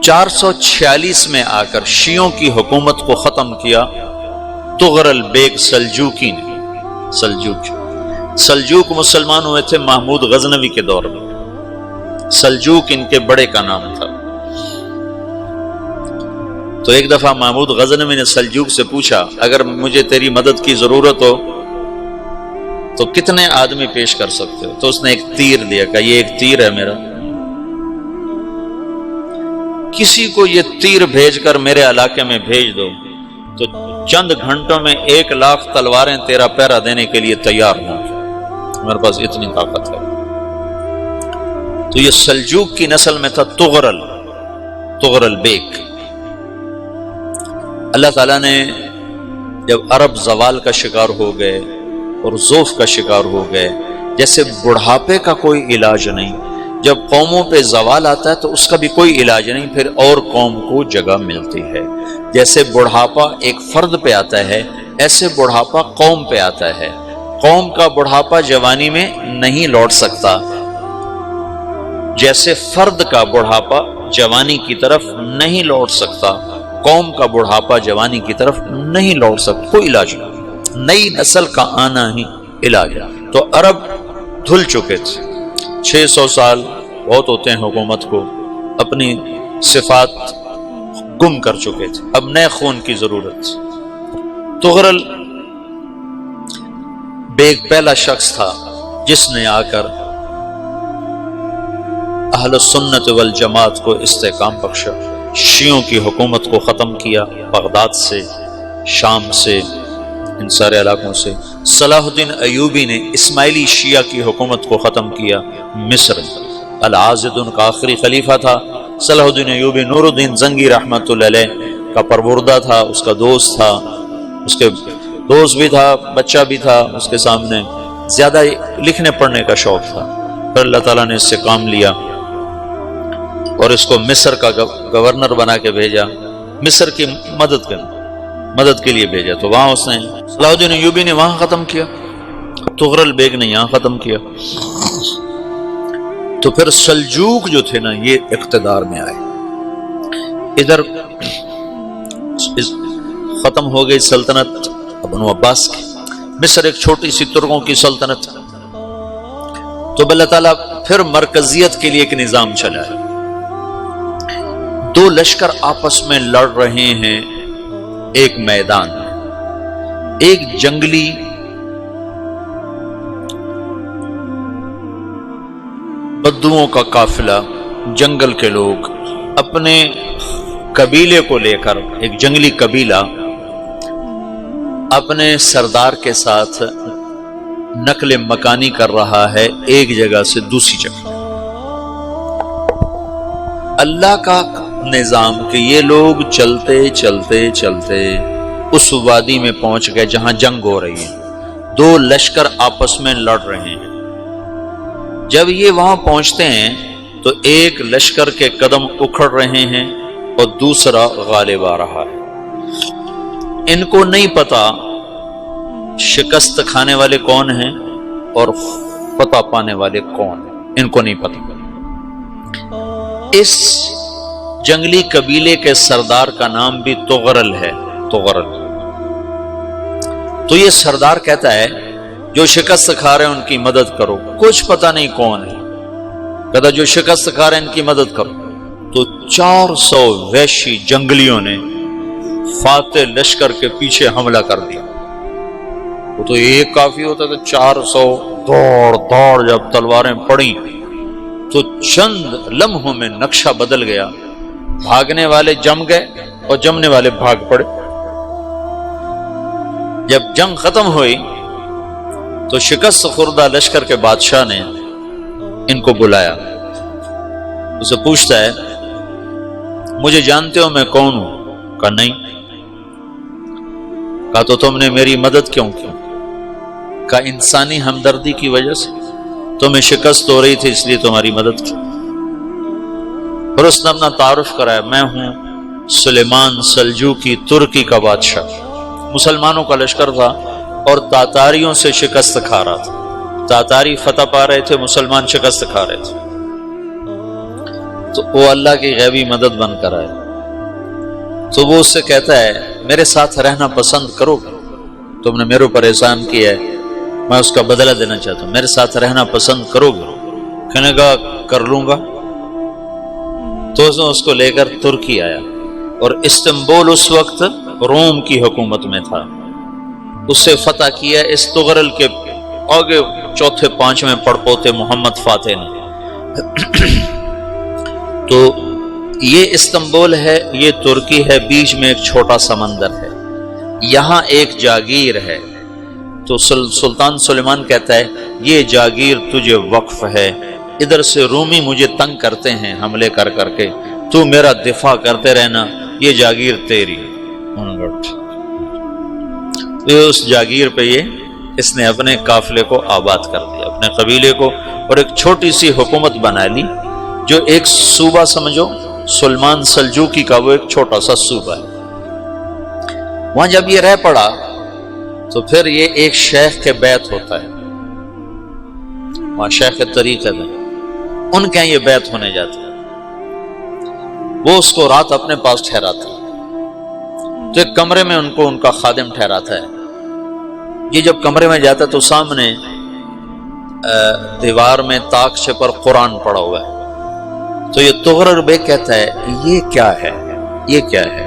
446 میں آ کر شیعوں کی حکومت کو ختم کیا تغرل بیگ سلجوکی نے۔ سلجوک مسلمان ہوئے تھے محمود غزنوی کے دور میں، سلجوک ان کے بڑے کا نام تھا۔ تو ایک دفعہ محمود غزنوی نے سلجوک سے پوچھا اگر مجھے تیری مدد کی ضرورت ہو تو کتنے آدمی پیش کر سکتے ہو؟ تو اس نے ایک تیر دیا، کہا یہ ایک تیر ہے میرا، کسی کو یہ تیر بھیج کر میرے علاقے میں بھیج دو تو چند گھنٹوں میں 1,00,000 تلواریں تیرا پہرا دینے کے لیے تیار ہوں، ہمارے پاس اتنی طاقت ہے۔ تو یہ سلجوک کی نسل میں تھا تغرل بیگ۔ اللہ تعالیٰ نے جب عرب زوال کا شکار ہو گئے اور ضعف کا شکار ہو گئے، جیسے بڑھاپے کا کوئی علاج نہیں، جب قوموں پہ زوال آتا ہے تو اس کا بھی کوئی علاج نہیں، پھر اور قوم کو جگہ ملتی ہے۔ جیسے بڑھاپا ایک فرد پہ آتا ہے، ایسے بڑھاپا قوم پہ آتا ہے۔ قوم کا بڑھاپا جوانی میں نہیں لوٹ سکتا، جیسے فرد کا بڑھاپا جوانی کی طرف نہیں لوٹ سکتا، قوم کا بڑھاپا جوانی کی طرف نہیں لوٹ سکتا، کوئی علاج نہیں، نئی نسل کا آنا ہی علاج ہے۔ تو عرب دھل چکے تھے، 600 سال بہت ہوتے ہیں حکومت کو، اپنی صفات گم کر چکے تھے، اب نئے خون کی ضرورت تھی۔ تغرل بیگ پہلا شخص تھا جس نے آ کر اہل سنت والجماعت کو استحکام بخشا، شیعوں کی حکومت کو ختم کیا، بغداد سے، شام سے، ان سارے علاقوں سے۔ صلاح الدین ایوبی نے اسماعیلی شیعہ کی حکومت کو ختم کیا، مصر۔ العاضد ان کا آخری خلیفہ تھا صلاح الدین ایوبی، نور الدین زنگی رحمۃ اللہ علیہ کا پروردہ تھا، اس کا دوست تھا، اس کے دوست بھی تھا، بچہ بھی تھا اس کے سامنے، زیادہ لکھنے پڑھنے کا شوق تھا۔ پھر اللہ تعالیٰ نے اس سے کام لیا اور اس کو مصر کا گورنر بنا کے بھیجا، مصر کی مدد کے لیے بھیجا۔ تو وہاں اس نے صلاح الدین ایوبی نے وہاں ختم کیا، تغرل بیگ نے یہاں ختم کیا۔ تو پھر سلجوک جو تھے نا یہ اقتدار میں آئے، ادھر ختم ہو گئی سلطنت بنو عباس کی، مصر ایک چھوٹی سی ترکوں کی سلطنت۔ تو اللہ تعالیٰ پھر مرکزیت کے لیے ایک نظام چلایا، دو لشکر آپس میں لڑ رہے ہیں ایک میدان میں، ایک جنگلی بدوؤں کا قافلہ، جنگل کے لوگ اپنے قبیلے کو لے کر، ایک جنگلی قبیلہ اپنے سردار کے ساتھ نقل مکانی کر رہا ہے ایک جگہ سے دوسری جگہ۔ اللہ کا نظام کہ یہ لوگ چلتے چلتے چلتے اس وادی میں پہنچ گئے جہاں جنگ ہو رہی ہے، دو لشکر آپس میں لڑ رہے ہیں۔ جب یہ وہاں پہنچتے ہیں تو ایک لشکر کے قدم اکھڑ رہے ہیں اور دوسرا غالب آ رہا ہے۔ ان کو نہیں پتا شکست کھانے والے کون ہیں اور فتح پانے والے کون ہیں، ان کو نہیں پتا۔ اس جنگلی قبیلے کے سردار کا نام بھی تغرل ہے، تغرل۔ تو یہ سردار کہتا ہے جو شکست کھا رہے ہیں ان کی مدد کرو، کچھ پتہ نہیں کون ہے، کہتا جو شکست کھا رہے ہیں ان کی مدد کرو۔ تو 400 وحشی جنگلیوں نے فاتح لشکر کے پیچھے حملہ کر دیا۔ وہ تو ایک کافی ہوتا تھا، 400 دوڑ جب تلواریں پڑیں تو چند لمحوں میں نقشہ بدل گیا، بھاگنے والے جم گئے اور جمنے والے بھاگ پڑے۔ جب جنگ ختم ہوئی تو شکست خوردہ لشکر کے بادشاہ نے ان کو بلایا، اسے پوچھتا ہے مجھے جانتے ہو میں کون ہوں؟ کہا نہیں۔ کہا تو تم نے میری مدد کیوں کی؟ کہا انسانی ہمدردی کی وجہ سے، تمہیں شکست ہو رہی تھی اس لیے تمہاری مدد کی۔ اور اس نے اپنا تعارف کرایا، میں ہوں سلیمان سلجوکی، ترکی کا بادشاہ۔ مسلمانوں کا لشکر تھا اور تاتاریوں سے شکست کھا رہا تھا، تاتاری فتح پا رہے تھے، مسلمان شکست کھا رہے تھے۔ تو وہ اللہ کی غیبی مدد بن کر آئے، تو وہ اس سے کہتا ہے میرے ساتھ رہنا پسند کرو گے؟ تم نے میرے اوپر احسان کیا ہے، میں اس کا بدلہ دینا چاہتا ہوں، میرے ساتھ رہنا پسند کرو گے؟ کہنے کا کر لوں گا۔ تو اس کو لے کر ترکی آیا، اور استنبول اس وقت روم کی حکومت میں تھا، اس سے فتح کیا اس تغرل کے آگے چوتھے پانچویں پڑپوتے محمد فاتح نے۔ تو یہ استنبول ہے، یہ ترکی ہے، بیچ میں ایک چھوٹا سمندر ہے، یہاں ایک جاگیر ہے۔ تو سلطان سلیمان کہتا ہے یہ جاگیر تجھے وقف ہے، ادھر سے رومی مجھے تنگ کرتے ہیں حملے کر کر کے، تو میرا دفاع کرتے رہنا، یہ جاگیر تیری۔ اس جاگیر پہ اس نے اپنے قافلے کو آباد کر دیا، اپنے قبیلے کو، اور ایک چھوٹی سی حکومت بنا لی، جو ایک صوبہ سمجھو سلمان سلجوقی کا، وہ ایک چھوٹا سا صوبہ ہے۔ وہاں جب یہ رہ پڑا تو پھر یہ ایک شیخ کے بیت ہوتا ہے، وہاں شیخ طریقت ہے، ان کے یہ بیت ہونے جاتا ہے، وہ اس کو رات اپنے پاس ٹھہراتا ہے، تو ایک کمرے میں ان کا خادم ٹھہراتا ہے۔ یہ جب کمرے میں جاتا ہے تو سامنے دیوار میں تاکچے پر قرآن پڑا ہوا ہے، تو یہ تغرل بیگ کہتا ہے یہ کیا ہے، یہ کیا ہے؟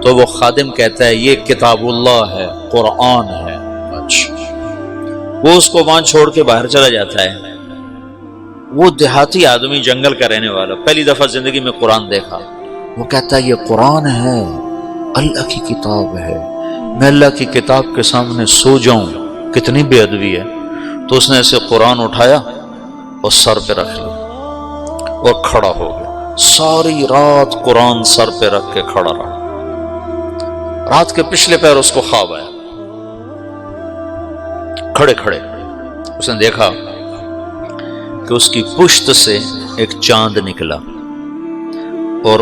تو وہ خادم کہتا ہے یہ کتاب اللہ ہے، قرآن ہے۔ اچھا، وہ اس کو وہاں چھوڑ کے باہر چلا جاتا ہے۔ وہ دیہاتی آدمی، جنگل کا رہنے والا، پہلی دفعہ زندگی میں قرآن دیکھا، وہ کہتا ہے یہ قرآن ہے، اللہ کی کتاب ہے، میں اللہ کی کتاب کے سامنے سو جاؤں، کتنی بے ادبی ہے۔ تو اس نے ایسے قرآن اٹھایا اور سر پہ رکھ لیا اور کھڑا ہو گیا، ساری رات قرآن سر پہ رکھ کے کھڑا رہا۔ رات کے پچھلے پہر اس کو خواب آیا، کھڑے کھڑے اس نے دیکھا کہ اس کی پشت سے ایک چاند نکلا اور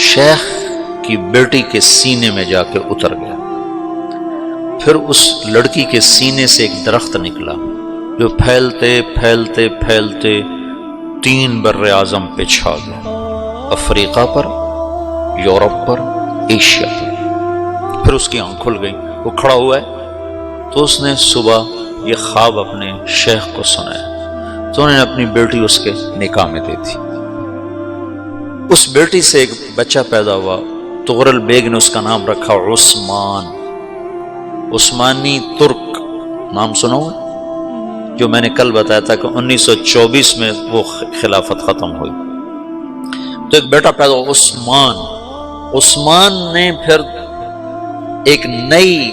شیخ کی بیٹی کے سینے میں جا کے اتر گیا۔ پھر اس لڑکی کے سینے سے ایک درخت نکلا جو پھیلتے پھیلتے پھیلتے 3 بر اعظم پہ چھا گیا، افریقہ پر، یورپ پر، ایشیا پر۔ پھر اس کی آنکھ کھل گئی، وہ کھڑا ہوا ہے، تو اس نے صبح یہ خواب اپنے شیخ کو سنایا، تو انہوں نے اپنی بیٹی اس کے نکاح میں دے دی۔ اس بیٹی سے ایک بچہ پیدا ہوا، تغرل بیگ نے اس کا نام رکھا عثمان، عثمانی ترک نام سنو، جو میں نے کل بتایا تھا کہ 1924 میں وہ خلافت ختم ہوئی۔ تو ایک بیٹا پیدا ہوا عثمان۔ عثمان نے پھر ایک نئی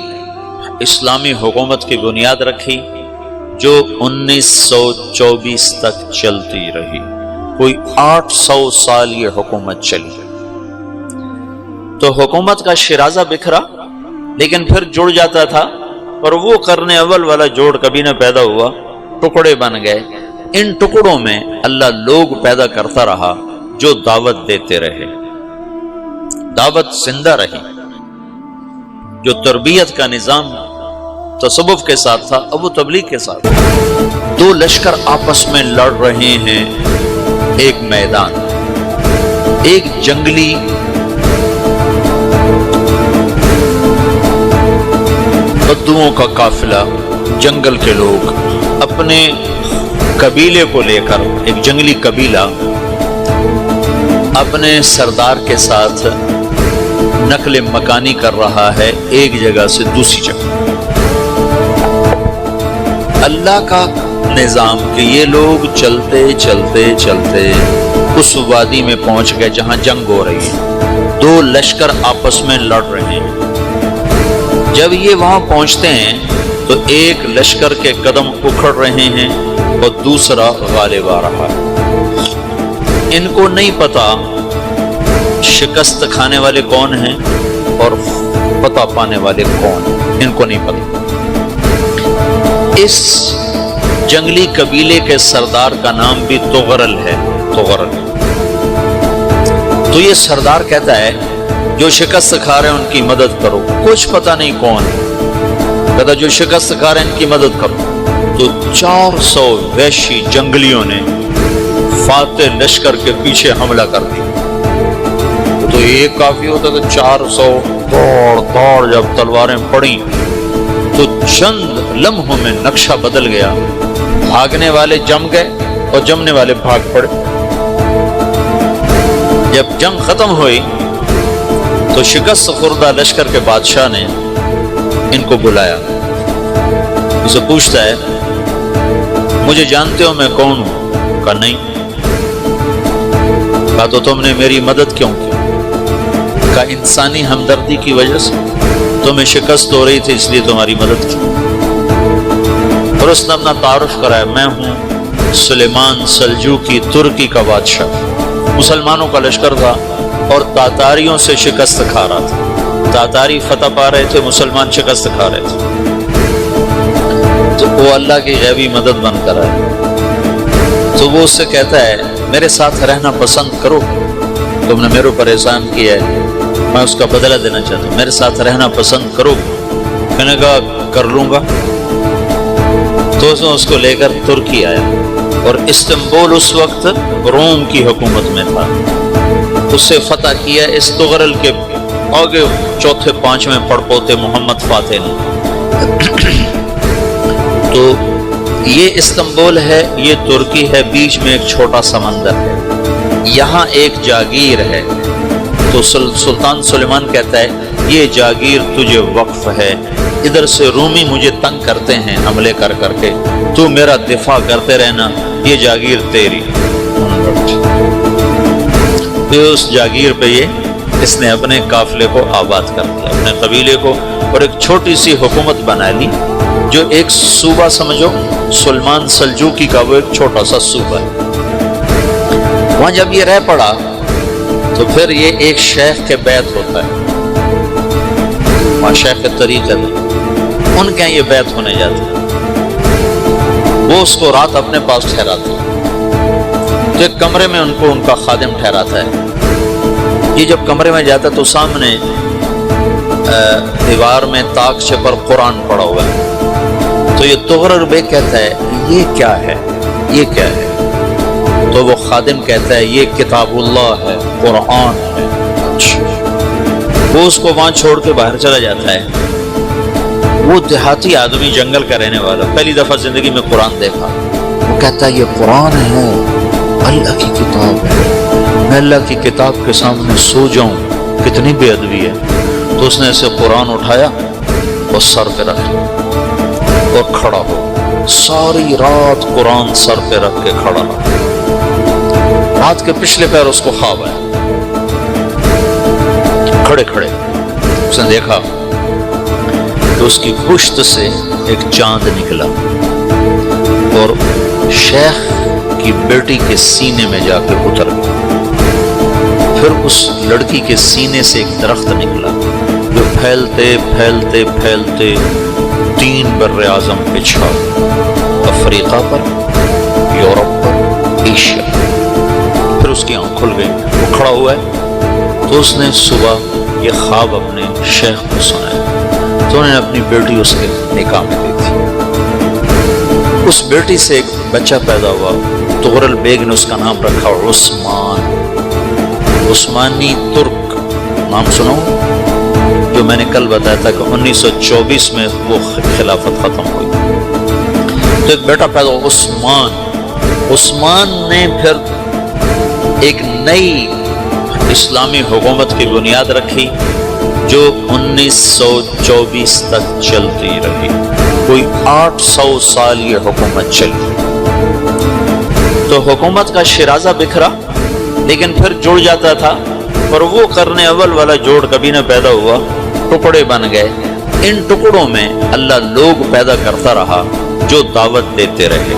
اسلامی حکومت کی بنیاد رکھی جو 1924 تک چلتی رہی، کوئی 800 سال یہ حکومت چلی۔ تو حکومت کا شرازہ بکھرا، لیکن پھر جڑ جاتا تھا، اور وہ قرن اول والا جوڑ کبھی نہ پیدا ہوا، ٹکڑے بن گئے۔ ان ٹکڑوں میں اللہ لوگ پیدا کرتا رہا جو دعوت دیتے رہے، دعوت زندہ رہی۔ جو تربیت کا نظام تصوف کے ساتھ تھا، اب وہ تبلیغ کے ساتھ۔ 2 لشکر آپس میں لڑ رہے ہیں ایک میدان، ایک جنگلی بدوؤں کا قافلہ، جنگل کے لوگ اپنے قبیلے کو لے کر، ایک جنگلی قبیلہ اپنے سردار کے ساتھ نقل مکانی کر رہا ہے ایک جگہ سے دوسری جگہ۔ اللہ کا نظام کہ یہ لوگ چلتے چلتے چلتے اس وادی میں پہنچ گئے جہاں جنگ ہو رہی ہے، 2 لشکر آپس میں لڑ رہے ہیں۔ جب یہ وہاں پہنچتے ہیں تو ایک لشکر کے قدم اکھڑ رہے ہیں اور دوسرا غالب آ رہا ہے۔ ان کو نہیں پتا شکست کھانے والے کون ہیں اور فتح پانے والے کون ہیں، ان کو نہیں پتا۔ اس جنگلی قبیلے کے سردار کا نام بھی تغرل ہے، تغرل۔ تو یہ سردار کہتا ہے جو شکست کھا رہے ہیں ان کی مدد کرو، کچھ پتہ نہیں کون، کہتا جو شکست کھا رہے ہیں ان کی مدد کرو۔ تو 400 وحشی جنگلیوں نے فاتح لشکر کے پیچھے حملہ کر دیا. تو ایک کافی ہوتا تو 400 دوڑ جب تلواریں پڑیں تو چند لمحوں میں نقشہ بدل گیا. بھاگنے والے جم گئے اور جمنے والے بھاگ پڑے. جب جنگ ختم ہوئی تو شکست خوردہ لشکر کے بادشاہ نے ان کو بلایا. اسے پوچھتا ہے مجھے جانتے ہو میں کون ہوں؟ کہا نہیں. کہا تو تم نے میری مدد کیوں کی؟ کہا انسانی ہمدردی کی وجہ سے. تمہیں شکست ہو رہی تھی اس لیے تمہاری مدد کی. اور اس نے اپنا تعارف کرایا میں ہوں سلیمان سلجوقی ترکی کا بادشاہ. مسلمانوں کا لشکر تھا اور تاتاریوں سے شکست کھا رہا تھا. تاتاری فتح پا رہے تھے، مسلمان شکست کھا رہے تھے. تو وہ اللہ کی غیبی مدد بن کر آئے. تو وہ اس سے کہتا ہے میرے ساتھ رہنا پسند کرو، تم نے میرے اوپر احسان کیا ہے، میں اس کا بدلہ دینا چاہتا ہوں، میرے ساتھ رہنا پسند کرو. کہنے کا کر لوں گا. تو اس کو لے کر ترکی آیا اور استنبول اس وقت روم کی حکومت میں تھا. اسے فتح کیا اس تغرل کے آگے چوتھے پانچویں پڑپوتے محمد فاتح نے. تو یہ استنبول ہے، یہ ترکی ہے، بیچ میں ایک چھوٹا سمندر ہے. یہاں ایک جاگیر ہے. تو سلطان سلیمان کہتا ہے یہ جاگیر تجھے وقف ہے. ادھر سے رومی مجھے تنگ کرتے ہیں حملے کر کر کے، تو میرا دفاع کرتے رہنا، یہ جاگیر تیری. پھر اس جاگیر پہ اس نے اپنے قافلے کو آباد کر دیا، اپنے قبیلے کو، اور ایک چھوٹی سی حکومت بنا لی جو ایک صوبہ سمجھو سلمان سلجوقی کا، وہ ایک چھوٹا سا صوبہ ہے. وہاں جب یہ رہ پڑا تو پھر یہ ایک شیخ کے بیعت ہوتا ہے. وہاں شیخ طریقت ہے، ان کے یہ بیعت ہونے جاتے ہیں. وہ اس کو رات اپنے پاس ٹھہراتے ہیں. تو ایک کمرے میں ان کو ان کا خادم ٹھہراتا ہے. یہ جب کمرے میں جاتا ہے تو سامنے دیوار میں تاکچے پر قرآن پڑا ہوا ہے. تو یہ تغرر بے کہتا ہے یہ کیا ہے، یہ کیا ہے؟ تو وہ خادم کہتا ہے یہ کتاب اللہ ہے، قرآن ہے. وہ اس کو وہاں چھوڑ کے باہر چلا جاتا ہے. وہ دیہاتی آدمی، جنگل کا رہنے والا، پہلی دفعہ زندگی میں قرآن دیکھا. وہ کہتا ہے یہ قرآن ہے، اللہ کی کتاب ہے، میں اللہ کی کتاب کے سامنے سو جاؤں، کتنی بے ادبی ہے. تو اس نے اسے قرآن اٹھایا اور سر پہ رکھا اور کھڑا ہو. ساری رات قرآن سر پہ رکھ کے کھڑا رہا. رات کے پچھلے پیر اس کو خواب آیا. کھڑے کھڑے اس نے دیکھا کہ اس کی پشت سے ایک چاند نکلا اور شیخ کی بیٹی کے سینے میں جا کے اتر گیا. پھر اس لڑکی کے سینے سے ایک درخت نکلا جو پھیلتے پھیلتے پھیلتے 3 بر اعظم پہ چھا، افریقہ پر، یورپ پر، ایشیا. پھر اس کی آنکھ کھل گئی. وہ کھڑا ہوا ہے. تو اس نے صبح یہ خواب اپنے شیخ کو سنایا. تو انہوں نے اپنی بیٹی اس کے نکاح میں دی تھی. اس بیٹی سے ایک بچہ پیدا ہوا. تغرل بیگ نے اس کا نام رکھا عثمان. عثمانی ترک نام سنو، جو میں نے کل بتایا تھا کہ 1924 میں وہ خلافت ختم ہوئی. تو ایک بیٹا پیدا ہوا عثمان. عثمان نے پھر ایک نئی اسلامی حکومت کی بنیاد رکھی جو 1924 تک چلتی رہی. کوئی 800 سال یہ حکومت چلی. تو حکومت کا شرازہ بکھرا لیکن پھر جڑ جاتا تھا، اور وہ کرنے اول والا جوڑ کبھی نہ پیدا ہوا. ٹکڑے بن گئے. ان ٹکڑوں میں اللہ لوگ پیدا کرتا رہا جو دعوت دیتے رہے.